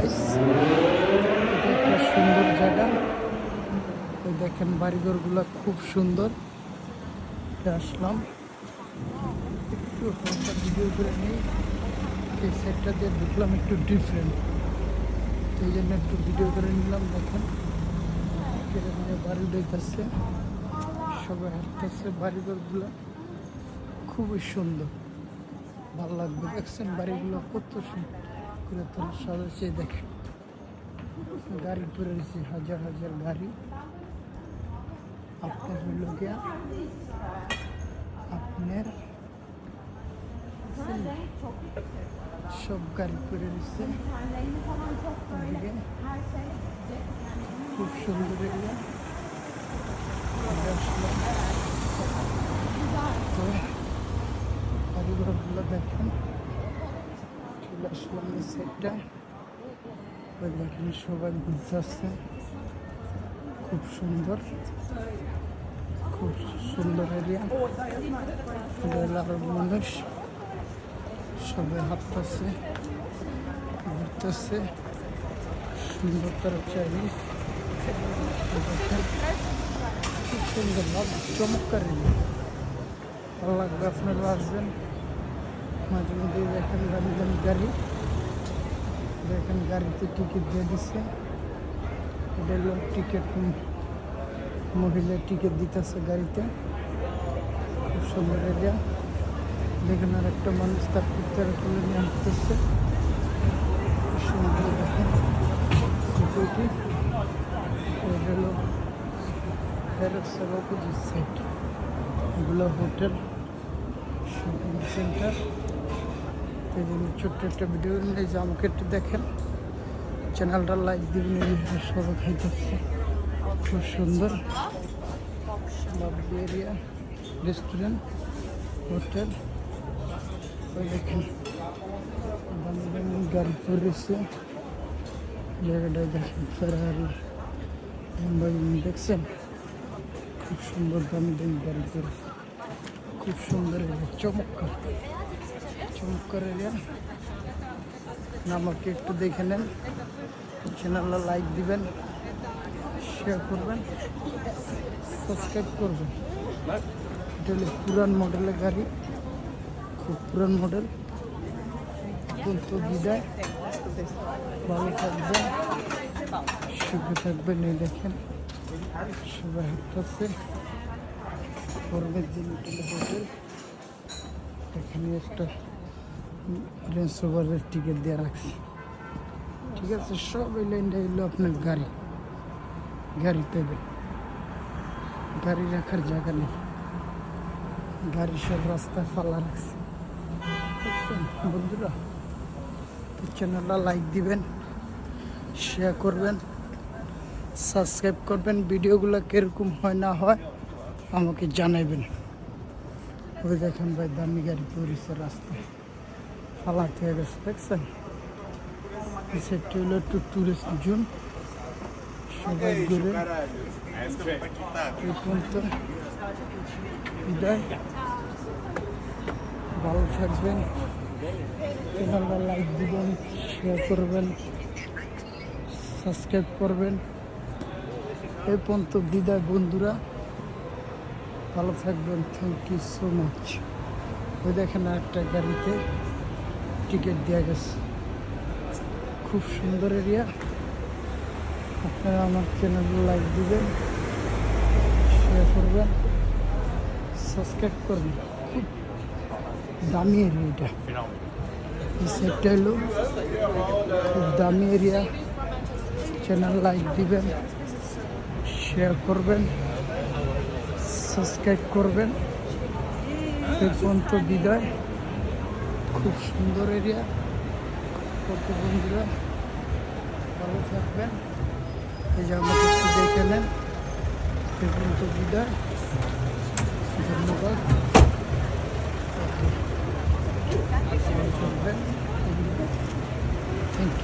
Guys, এটা একটা সুন্দর জায়গা। এই দেখেন বাড়িঘরগুলো খুব সুন্দর। আসলাম একটু হালকা ভিডিও করে নিই। এই সাইডটা দিয়ে ঢুকলাম একটু ডিফারেন্ট, এই জন্য একটু ভিডিও করে নিলাম। দেখেন নিয়ে বাড়ি দেখতেছে, সবাই হাঁটতেছে। বাড়িঘরগুলো খুবই সুন্দর, ভালো লাগবে। দেখছেন বাড়িগুলো কত সুন্দর করে তোলা সাজাচ্ছে। দেখেন গাড়ি পরে রয়েছে, হাজার হাজার গাড়ি। আপনার হইল গিয়া আপনার সব গাড়ি পরে রয়েছে। খুব সুন্দর এরিয়া। বাড়িঘরগুলো দেখেন, চলে আসলাম এই সাইডটা। দেখেন সবাই ঘুরতে আসছে, খুব সুন্দর, খুব সুন্দর এরিয়া। মানুষ সবাই হাঁটতেছে, ঘুরতেছে, সুন্দরতার চাইনিজ। খুব সুন্দর চমৎকার এরিয়া, ভালো লাগবে। আপনারা আসবেন, মাঝে মধ্যে দেখেন দামি দামি গাড়ি। দেখেন গাড়িতে টিকিট দিয়ে দিচ্ছে, এটা হলো টিকিট, মহিলা টিকিট দিতেছে গাড়িতে। খুব সুন্দর এরিয়া। দেখেন আর একটা মানুষ তার পিকচার তুলে নিয়ে আসতেছে। সুন্দর দেখেন সিকিউরিটি। এটা হলো সাইড, এগুলো হোটেল, শপিং সেন্টার। এই জন্য ছোট্ট একটা ভিডিও নিয়ে যে আমাকে একটু দেখেন, চ্যানেলটা লাইক দিবেন। সবাই খাইতেছে, খুব সুন্দর লাভলি এরিয়া, রেস্টুরেন্ট, হোটেল। ওই দেখেন দামি দামি গাড়ি পড়েছে জায়গাটায়। দেখেন ফেরারি, দেখছেন খুব সুন্দর দামি দামি গাড়ি পড়েছে। খুব সুন্দর এরিয়া, চমৎকার চমৎকার এরিয়া। আমাকে একটু দেখে নেন, চ্যানেলটা লাইক দিবেন, শেয়ার করবেন, সাবস্ক্রাইব করবেন। এটা হলো পুরান মডেলের গাড়ি, খুব পুরান মডেল। তো বিদায়, ভালো থাকবেন, সুখে থাকবেন। এই দেখেন সবাই হাঁটতেছে। পরের দিন হোটেল, এখানে একটা রেঞ্জ ওভারের টিকিট দিয়ে রাখছি। ঠিক আছে, সব এই লাইনটা এলো আপনার গাড়ি, গাড়ি পেবে, গাড়ি রাখার জায়গা নেই, গাড়ি সব রাস্তায় ফালা রাখছে। বন্ধুরা, তো চ্যানেলটা লাইক দিবেন, শেয়ার করবেন, সাবস্ক্রাইব করবেন। ভিডিওগুলো কীরকম হয় না হয় আমাকে জানাবেন। ওই দেখেন ভাই দামি গাড়ি পরিছে, রাস্তায় ফালা হয়ে গেছে। দেখছেন সেটা হলো একটু টুরিস্ট জোন, সবাই ঘুরে। এই পর্যন্ত বিদায়, ভালো থাকবেন, চ্যানেলটা লাইক দিবেন, শেয়ার করবেন, সাবস্ক্রাইব করবেন। এই পর্যন্ত বিদায় বন্ধুরা, ভালো থাকবেন। Thank you so much. ওই দেখেন একটা গাড়িতে টিকিট দেওয়া গেছে। খুব সুন্দর এরিয়া। আপনারা আমার চ্যানেলে লাইক দিবেন, শেয়ার করবেন, সাবস্ক্রাইব করবেন। খুব দামি এরিয়া এটা, এই সাইডটা হলো খুব দামি এরিয়া। চ্যানেল লাইক দিবেন, শেয়ার করবেন, সাবস্ক্রাইব করবেন। এই পর্যন্ত বিদায়। খুব সুন্দর এরিয়া। কত বন্ধুরা ভালো থাকবেন, এই যে আমাকে একটু দেখে নেন। এই পর্যন্ত বিদায়, ধন্যবাদ। Thank you.